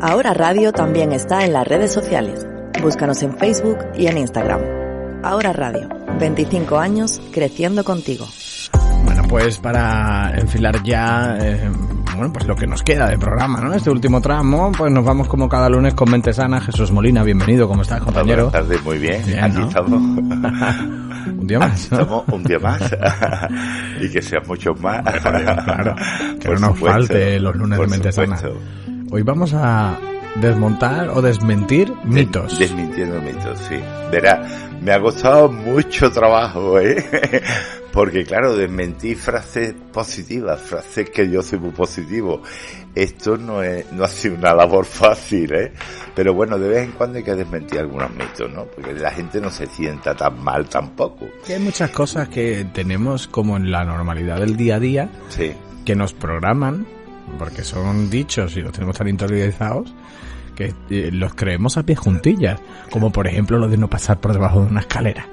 Ahora Radio también está en las redes sociales. Búscanos en Facebook y en Instagram. Ahora Radio, 25 años creciendo contigo. Bueno, pues para enfilar ya, pues lo que nos queda de programa, ¿no? Este último tramo, pues nos vamos como cada lunes con Mente Sana. Jesús Molina, bienvenido, ¿cómo estás, compañero? Buenas tardes, muy bien. Bien, aquí ¿no? estamos. Un día más, ¿no? Estamos un día más. Y que sean muchos más. Claro, que Por no nos supuesto, falte los lunes de por Mente Sana. supuesto. Hoy vamos a desmontar o desmentir mitos. Desmintiendo mitos, sí. Verá, me ha costado mucho trabajo, porque claro, desmentir frases positivas, frases que yo soy muy positivo. Esto no ha sido una labor fácil, pero bueno, de vez en cuando hay que desmentir algunos mitos, ¿no? Porque la gente no se sienta tan mal tampoco. Que hay muchas cosas que tenemos como en la normalidad del día a día, Sí. que nos programan, porque son dichos y los tenemos tan interiorizados, que los creemos a pie juntillas, como por ejemplo lo de no pasar por debajo de una escalera.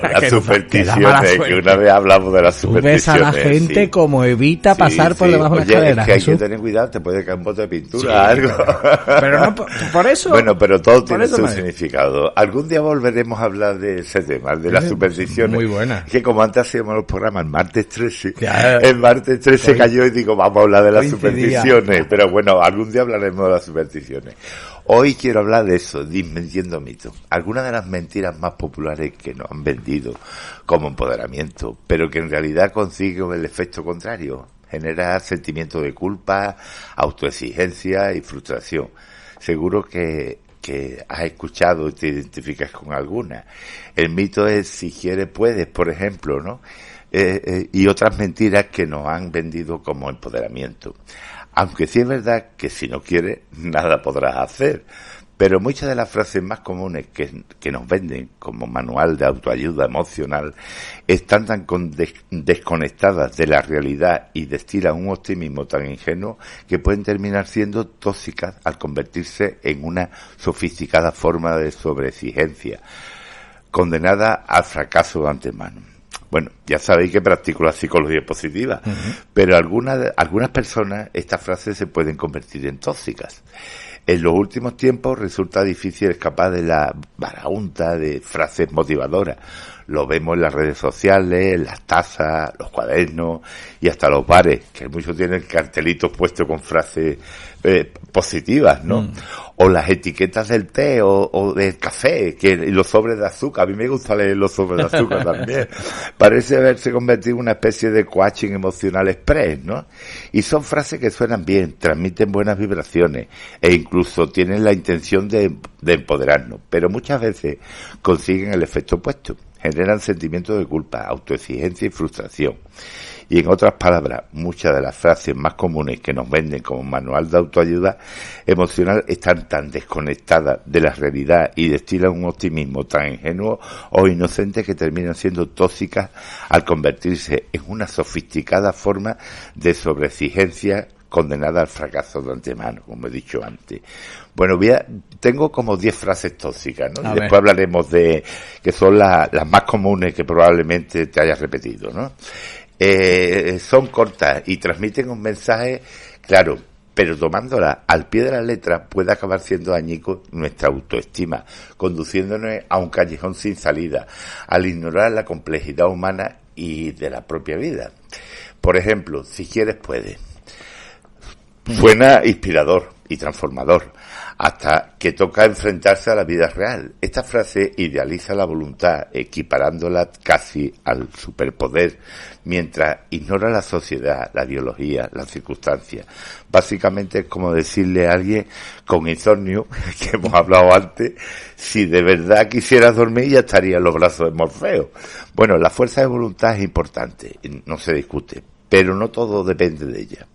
Las supersticiones, que una vez hablamos de las Tú ves supersticiones. a la gente sí. como evita pasar por debajo de una Oye, escalera. es que hay Jesús. que tener cuidado, te puede caer un bote de pintura, Sí, algo. pero no por eso. Bueno, pero todo tiene eso su me- significado. Algún día volveremos a hablar de ese tema, de las supersticiones. muy buena. Que como antes hacíamos los programas, el martes 13, Ya, el martes 13 hoy- cayó y digo, vamos a hablar de las coincidía. supersticiones. Pero bueno, algún día hablaremos de las supersticiones. Hoy quiero hablar de eso, desmintiendo mitos. Algunas de las mentiras más populares que nos han vendido como empoderamiento, pero que en realidad consiguen el efecto contrario. Genera sentimiento de culpa, autoexigencia y frustración. Seguro que has escuchado y te identificas con alguna. El mito es si quieres puedes, por ejemplo, ¿no? Y otras mentiras que nos han vendido como empoderamiento. Aunque sí es verdad que si no quieres, nada podrás hacer. Pero muchas de las frases más comunes que nos venden como manual de autoayuda emocional están tan desconectadas de la realidad y destilan un optimismo tan ingenuo que pueden terminar siendo tóxicas al convertirse en una sofisticada forma de sobreexigencia, condenada al fracaso de antemano. Bueno, ya sabéis que practico la psicología positiva, pero algunas personas estas frases se pueden convertir en tóxicas. En los últimos tiempos resulta difícil escapar de la baraunta de frases motivadoras. Lo vemos en las redes sociales, en las tazas, los cuadernos y hasta los bares, que muchos tienen cartelitos puestos con frases positivas, ¿no? O las etiquetas del té o del café, y los sobres de azúcar. A mí me gusta leer los sobres de azúcar también. Parece haberse convertido en una especie de coaching emocional express, ¿no? Y son frases que suenan bien, transmiten buenas vibraciones e incluso tienen la intención de empoderarnos, pero muchas veces consiguen el efecto opuesto. Generan sentimientos de culpa, autoexigencia y frustración. Y en otras palabras, muchas de las frases más comunes que nos venden como manual de autoayuda emocional están tan desconectadas de la realidad y destilan un optimismo tan ingenuo o inocente que terminan siendo tóxicas al convertirse en una sofisticada forma de sobreexigencia condenada al fracaso de antemano, como he dicho antes. Bueno, tengo como 10 frases tóxicas, ¿no? Y después hablaremos de que son las más comunes que probablemente te hayas repetido, ¿no? Son cortas y transmiten un mensaje claro, pero tomándola al pie de la letra puede acabar siendo dañico nuestra autoestima, conduciéndonos a un callejón sin salida, al ignorar la complejidad humana y de la propia vida. Por ejemplo, si quieres puedes. Suena inspirador y transformador, hasta que toca enfrentarse a la vida real. Esta frase idealiza la voluntad, equiparándola casi al superpoder, mientras ignora la sociedad, la biología, las circunstancias. Básicamente es como decirle a alguien con insomnio, que hemos hablado antes, si de verdad quisieras dormir ya estaría en los brazos de Morfeo. Bueno, la fuerza de voluntad es importante, no se discute, pero no todo depende de ella.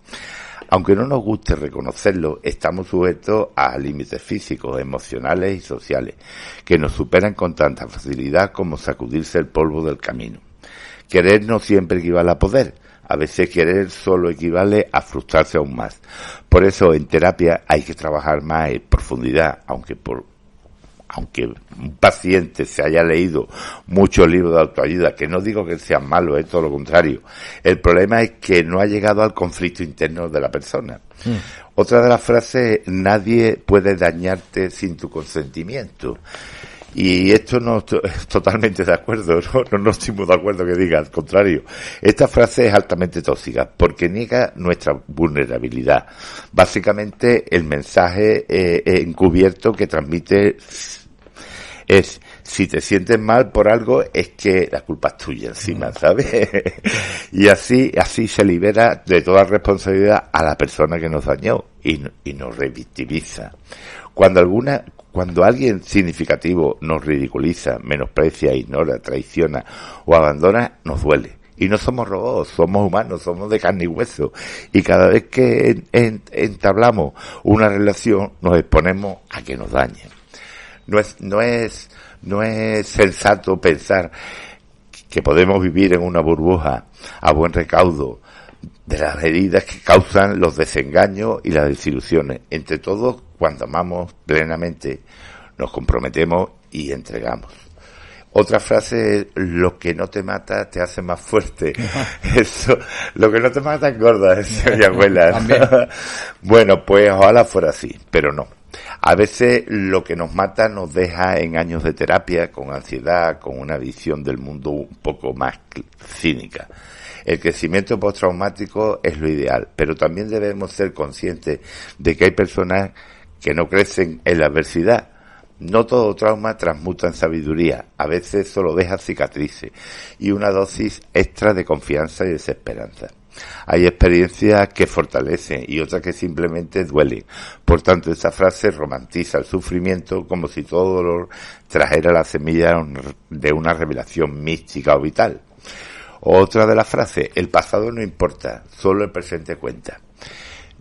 Aunque no nos guste reconocerlo, estamos sujetos a límites físicos, emocionales y sociales, que nos superan con tanta facilidad como sacudirse el polvo del camino. Querer no siempre equivale a poder, a veces querer solo equivale a frustrarse aún más. Por eso en terapia hay que trabajar más en profundidad, aunque aunque un paciente se haya leído muchos libros de autoayuda, que no digo que sean malos, es todo lo contrario. El problema es que no ha llegado al conflicto interno de la persona. Otra de las frases es: nadie puede dañarte sin tu consentimiento. Y esto no estoy totalmente de acuerdo, no estoy muy de acuerdo que diga, al contrario. Esta frase es altamente tóxica porque niega nuestra vulnerabilidad. Básicamente el mensaje encubierto que transmite es: si te sientes mal por algo es que la culpa es tuya encima, ¿sabes? Y así se libera de toda responsabilidad a la persona que nos dañó y nos revictimiza. Cuando alguien significativo nos ridiculiza, menosprecia, ignora, traiciona o abandona, nos duele. Y no somos robots, somos humanos, somos de carne y hueso. Y cada vez que entablamos una relación, nos exponemos a que nos dañen. No es sensato pensar que podemos vivir en una burbuja a buen recaudo de las heridas que causan los desengaños y las desilusiones. Entre todos, cuando amamos plenamente, nos comprometemos y entregamos. Otra frase es: lo que no te mata te hace más fuerte. Eso, lo que no te mata engorda, decía mi abuela, ¿no? Bueno, pues ojalá fuera así, pero no. A veces lo que nos mata nos deja en años de terapia, con ansiedad, con una visión del mundo un poco más cínica. El crecimiento postraumático es lo ideal, pero también debemos ser conscientes de que hay personas que no crecen en la adversidad. No todo trauma transmuta en sabiduría, a veces solo deja cicatrices y una dosis extra de confianza y desesperanza. Hay experiencias que fortalecen y otras que simplemente duelen. Por tanto, esta frase romantiza el sufrimiento como si todo dolor trajera la semilla de una revelación mística o vital. Otra de las frases: el pasado no importa, solo el presente cuenta.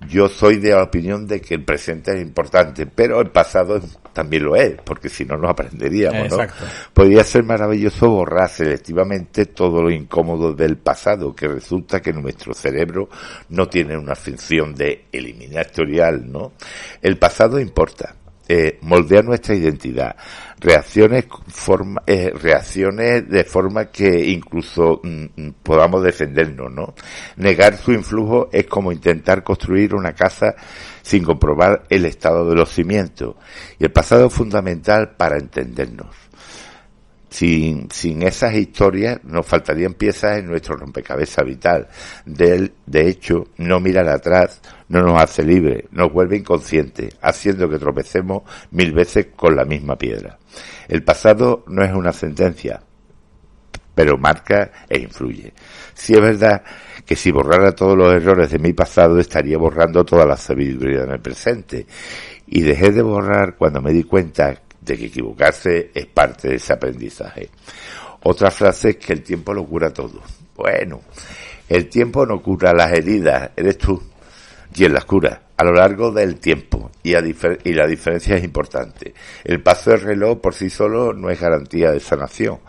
Yo soy de la opinión de que el presente es importante, pero el pasado también lo es, porque si no, no aprenderíamos, ¿no? Exacto. Podría ser maravilloso borrar selectivamente todo lo incómodo del pasado, que resulta que nuestro cerebro no tiene una función de eliminar historial, ¿no? El pasado importa. Moldea nuestra identidad, reacciones de forma que incluso podamos defendernos, ¿no? Negar su influjo es como intentar construir una casa sin comprobar el estado de los cimientos. Y el pasado es fundamental para entendernos. Sin esas historias nos faltarían piezas en nuestro rompecabezas vital. De hecho, no mirar atrás no nos hace libres, nos vuelve inconscientes, haciendo que tropecemos 1000 veces con la misma piedra. El pasado no es una sentencia, pero marca e influye. Sí es verdad que si borrara todos los errores de mi pasado, estaría borrando toda la sabiduría de mi presente. Y dejé de borrar cuando me di cuenta de que equivocarse es parte de ese aprendizaje. Otra frase es que el tiempo lo cura todo. Bueno, el tiempo no cura las heridas, eres tú quien las cura a lo largo del tiempo, y la diferencia es importante. El paso del reloj por sí solo no es garantía de sanación.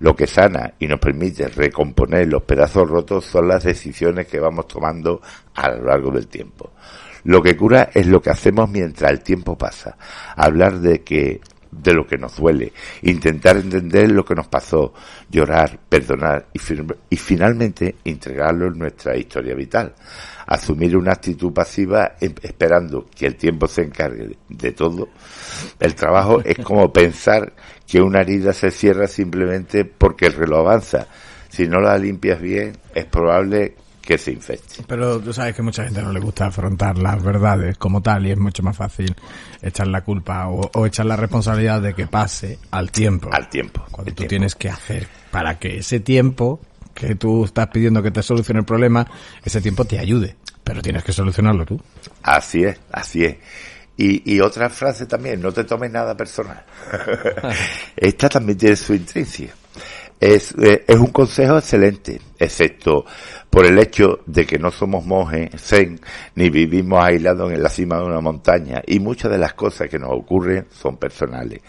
Lo que sana y nos permite recomponer los pedazos rotos son las decisiones que vamos tomando a lo largo del tiempo. Lo que cura es lo que hacemos mientras el tiempo pasa. Hablar de lo que nos duele, intentar entender lo que nos pasó, llorar, perdonar y finalmente integrarlo en nuestra historia vital. Asumir una actitud pasiva esperando que el tiempo se encargue de todo. El trabajo es como pensar que una herida se cierra simplemente porque el reloj avanza. Si no la limpias bien, es probable que se infecte. Pero tú sabes que mucha gente no le gusta afrontar las verdades como tal, y es mucho más fácil echar la culpa o echar la responsabilidad de que pase al tiempo. Al tiempo. Cuando tú tienes que hacer para que ese tiempo que tú estás pidiendo que te solucione el problema, ese tiempo te ayude, pero tienes que solucionarlo tú. Así es, así es. Y otra frase también: no te tomes nada personal. Esta también tiene su intrinsia. Es un consejo excelente, excepto por el hecho de que no somos monjes zen ni vivimos aislados en la cima de una montaña, y muchas de las cosas que nos ocurren son personales.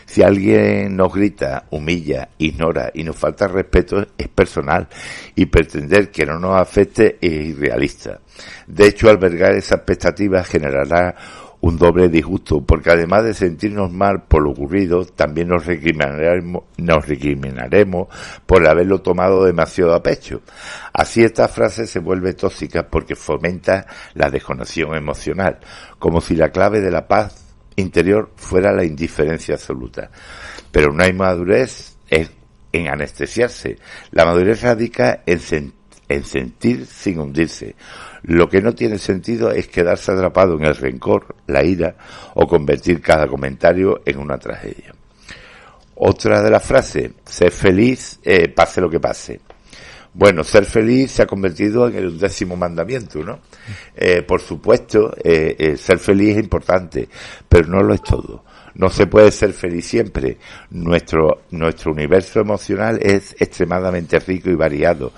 Si alguien nos grita, humilla, ignora y nos falta respeto, es personal, y pretender que no nos afecte es irrealista. De hecho, albergar esa expectativa generará un doble disgusto, porque además de sentirnos mal por lo ocurrido, también nos recriminaremos por haberlo tomado demasiado a pecho. Así esta frase se vuelve tóxica porque fomenta la desconexión emocional, como si la clave de la paz interior fuera la indiferencia absoluta. Pero no hay madurez en anestesiarse. La madurez radica en sentir sin hundirse. Lo que no tiene sentido es quedarse atrapado en el rencor, la ira o convertir cada comentario en una tragedia. Otra de las frases, ser feliz, pase lo que pase. Bueno, ser feliz se ha convertido en el 10º mandamiento, ¿no? Por supuesto, ser feliz es importante, pero no lo es todo. No se puede ser feliz siempre. Nuestro universo emocional es extremadamente rico y variado,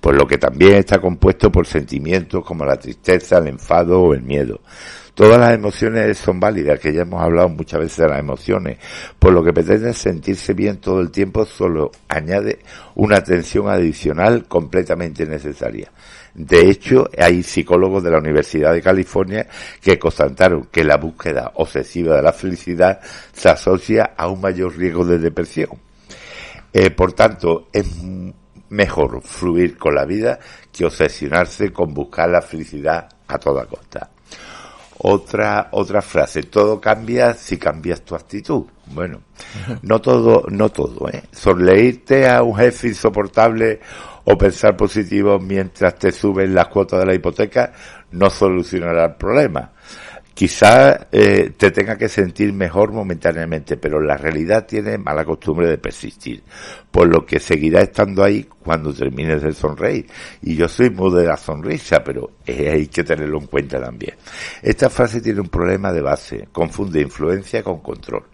por lo que también está compuesto por sentimientos como la tristeza, el enfado o el miedo. Todas las emociones son válidas, que ya hemos hablado muchas veces de las emociones, por lo que pretender sentirse bien todo el tiempo solo añade una tensión adicional completamente innecesaria. De hecho, hay psicólogos de la Universidad de California que constataron que la búsqueda obsesiva de la felicidad se asocia a un mayor riesgo de depresión. Por tanto, es mejor fluir con la vida que obsesionarse con buscar la felicidad a toda costa. Otra frase, todo cambia si cambias tu actitud. Bueno, no todo, sonreírte a un jefe insoportable o pensar positivo mientras te suben las cuotas de la hipoteca no solucionará el problema. Quizás te tenga que sentir mejor momentáneamente, pero la realidad tiene mala costumbre de persistir, por lo que seguirá estando ahí cuando termines de sonreír. Y yo soy muy de la sonrisa, pero hay que tenerlo en cuenta también. Esta frase tiene un problema de base, confunde influencia con control.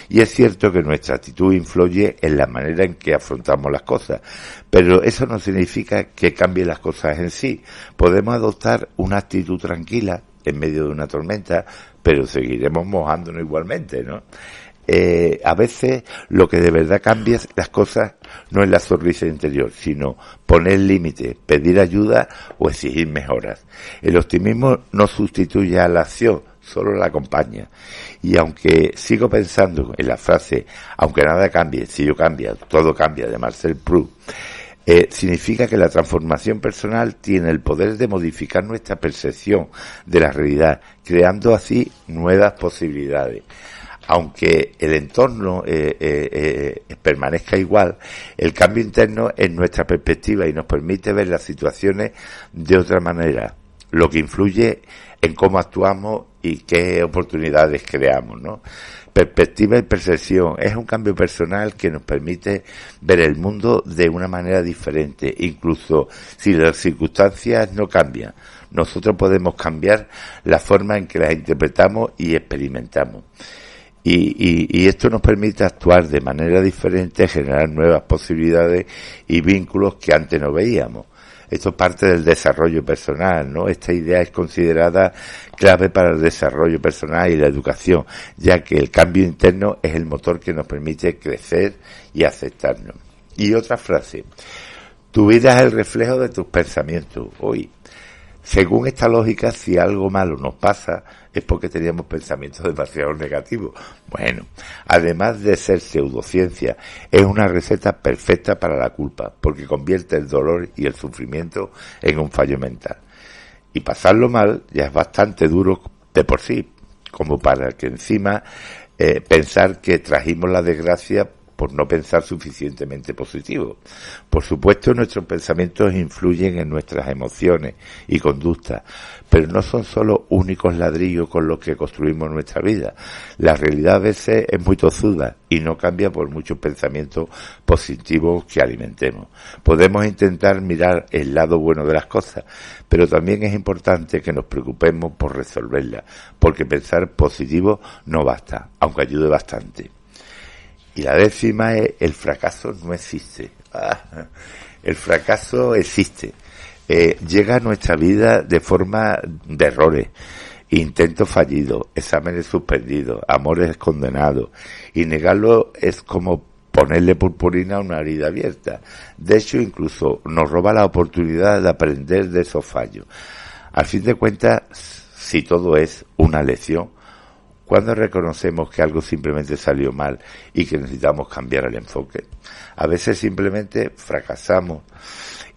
Y es cierto que nuestra actitud influye en la manera en que afrontamos las cosas, pero eso no significa que cambien las cosas en sí. Podemos adoptar una actitud tranquila en medio de una tormenta, pero seguiremos mojándonos igualmente, ¿no? A veces lo que de verdad cambia las cosas no es la sonrisa interior, sino poner límites, pedir ayuda o exigir mejoras. El optimismo no sustituye a la acción, solo la acompaña. Y aunque sigo pensando en la frase, aunque nada cambie, si yo cambio, todo cambia, de Marcel Proust, significa que la transformación personal tiene el poder de modificar nuestra percepción de la realidad, creando así nuevas posibilidades. Aunque el entorno permanezca igual, el cambio interno es nuestra perspectiva y nos permite ver las situaciones de otra manera, lo que influye en cómo actuamos y qué oportunidades creamos, ¿no? Perspectiva y percepción es un cambio personal que nos permite ver el mundo de una manera diferente, incluso si las circunstancias no cambian. Nosotros podemos cambiar la forma en que las interpretamos y experimentamos. Y esto nos permite actuar de manera diferente, generar nuevas posibilidades y vínculos que antes no veíamos. Esto es parte del desarrollo personal, ¿no? Esta idea es considerada clave para el desarrollo personal y la educación, ya que el cambio interno es el motor que nos permite crecer y aceptarnos. Y otra frase, tu vida es el reflejo de tus pensamientos. Hoy, según esta lógica, si algo malo nos pasa, es porque teníamos pensamientos demasiado negativos. Bueno, además de ser pseudociencia, es una receta perfecta para la culpa, porque convierte el dolor y el sufrimiento en un fallo mental. Y pasarlo mal ya es bastante duro de por sí, como para que encima pensar que trajimos la desgracia por no pensar suficientemente positivo. Por supuesto, nuestros pensamientos influyen en nuestras emociones y conductas, pero no son solo únicos ladrillos con los que construimos nuestra vida. La realidad a veces es muy tozuda y no cambia por muchos pensamientos positivos que alimentemos. Podemos intentar mirar el lado bueno de las cosas, pero también es importante que nos preocupemos por resolverlas, porque pensar positivo no basta, aunque ayude bastante. Y la 10ª es, el fracaso no existe. El fracaso existe. Llega a nuestra vida de forma de errores, intentos fallidos, exámenes suspendidos, amores condenados. Y negarlo es como ponerle purpurina a una herida abierta. De hecho, incluso nos roba la oportunidad de aprender de esos fallos. Al fin de cuentas, si todo es una lección, ¿cuándo reconocemos que algo simplemente salió mal y que necesitamos cambiar el enfoque? A veces simplemente fracasamos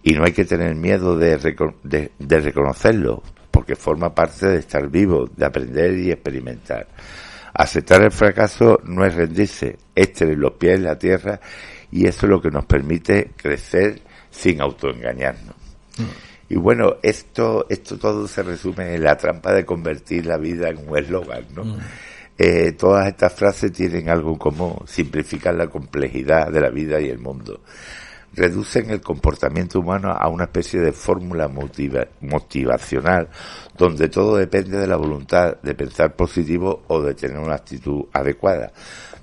y no hay que tener miedo de reconocerlo, porque forma parte de estar vivo, de aprender y experimentar. Aceptar el fracaso no es rendirse, es tener los pies en la tierra, y eso es lo que nos permite crecer sin autoengañarnos. Y bueno, esto todo se resume en la trampa de convertir la vida en un eslogan, ¿no? Todas estas frases tienen algo en común: simplifican la complejidad de la vida y el mundo. Reducen el comportamiento humano a una especie de fórmula motivacional, donde todo depende de la voluntad de pensar positivo o de tener una actitud adecuada.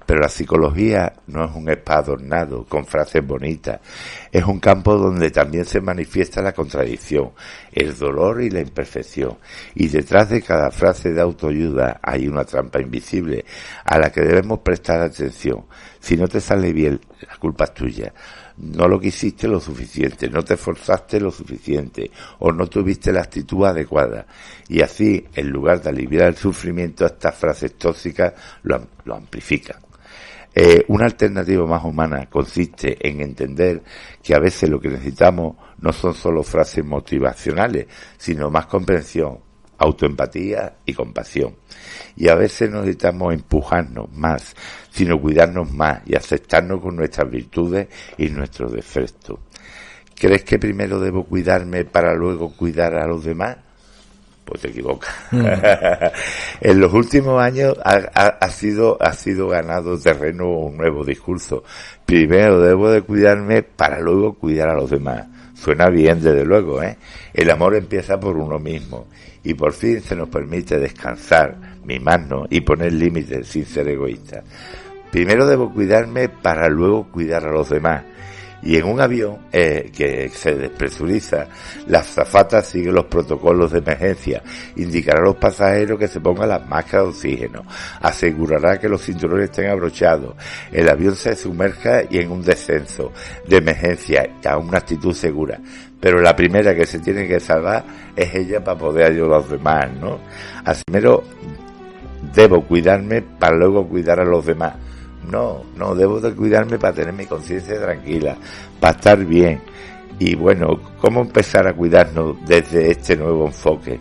Pero la psicología no es un spa adornado con frases bonitas, es un campo donde también se manifiesta la contradicción, el dolor y la imperfección. Y detrás de cada frase de autoayuda hay una trampa invisible a la que debemos prestar atención. Si no te sale bien, la culpa es tuya. No lo quisiste lo suficiente, no te esforzaste lo suficiente, o no tuviste la actitud adecuada. Y así, en lugar de aliviar el sufrimiento, estas frases tóxicas lo amplifican. Una alternativa más humana consiste en entender que a veces lo que necesitamos no son solo frases motivacionales, sino más comprensión, autoempatía y compasión. Y a veces no necesitamos empujarnos más, sino cuidarnos más y aceptarnos con nuestras virtudes y nuestros defectos. ¿Crees que primero debo cuidarme para luego cuidar a los demás? Pues te equivocas. En los últimos años ha sido ganado terreno un nuevo discurso. Primero debo de cuidarme para luego cuidar a los demás. Suena bien, desde luego, ¿eh? El amor empieza por uno mismo. Y por fin se nos permite descansar, mimarnos y poner límites sin ser egoístas. Primero debo cuidarme para luego cuidar a los demás. Y en un avión que se despresuriza, la azafata sigue los protocolos de emergencia, indicará a los pasajeros que se pongan las máscaras de oxígeno, asegurará que los cinturones estén abrochados, el avión se sumerja y en un descenso de emergencia a una actitud segura. Pero la primera que se tiene que salvar es ella para poder ayudar a los demás, ¿no? Así primero debo cuidarme para luego cuidar a los demás. No, debo de cuidarme para tener mi conciencia tranquila, para estar bien. Y bueno, ¿cómo empezar a cuidarnos desde este nuevo enfoque?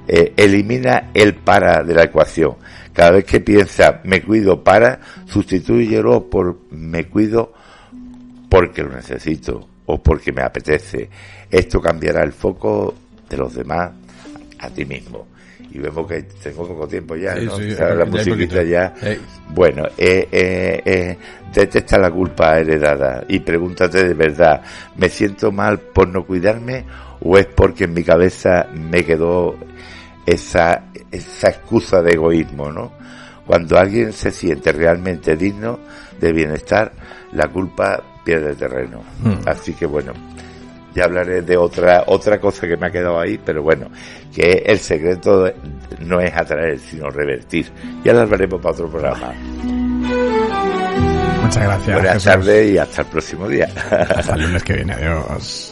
Elimina el para de la ecuación. Cada vez que piensa me cuido para, sustitúyelo por me cuido porque lo necesito o porque me apetece. Esto cambiará el foco de los demás a ti mismo. Y vemos que tengo poco tiempo ya, ¿no? Sí, la musiquita ya. Bueno, detecta la culpa heredada y pregúntate de verdad, ¿me siento mal por no cuidarme o es porque en mi cabeza me quedó esa excusa de egoísmo, ¿no? Cuando alguien se siente realmente digno de bienestar, la culpa pierde terreno. Así que bueno, ya hablaré de otra cosa que me ha quedado ahí, pero bueno, que el secreto no es atraer, sino revertir. Ya lo hablaremos para otro programa. Muchas gracias. Buenas tardes y hasta el próximo día. Hasta el lunes que viene. Adiós.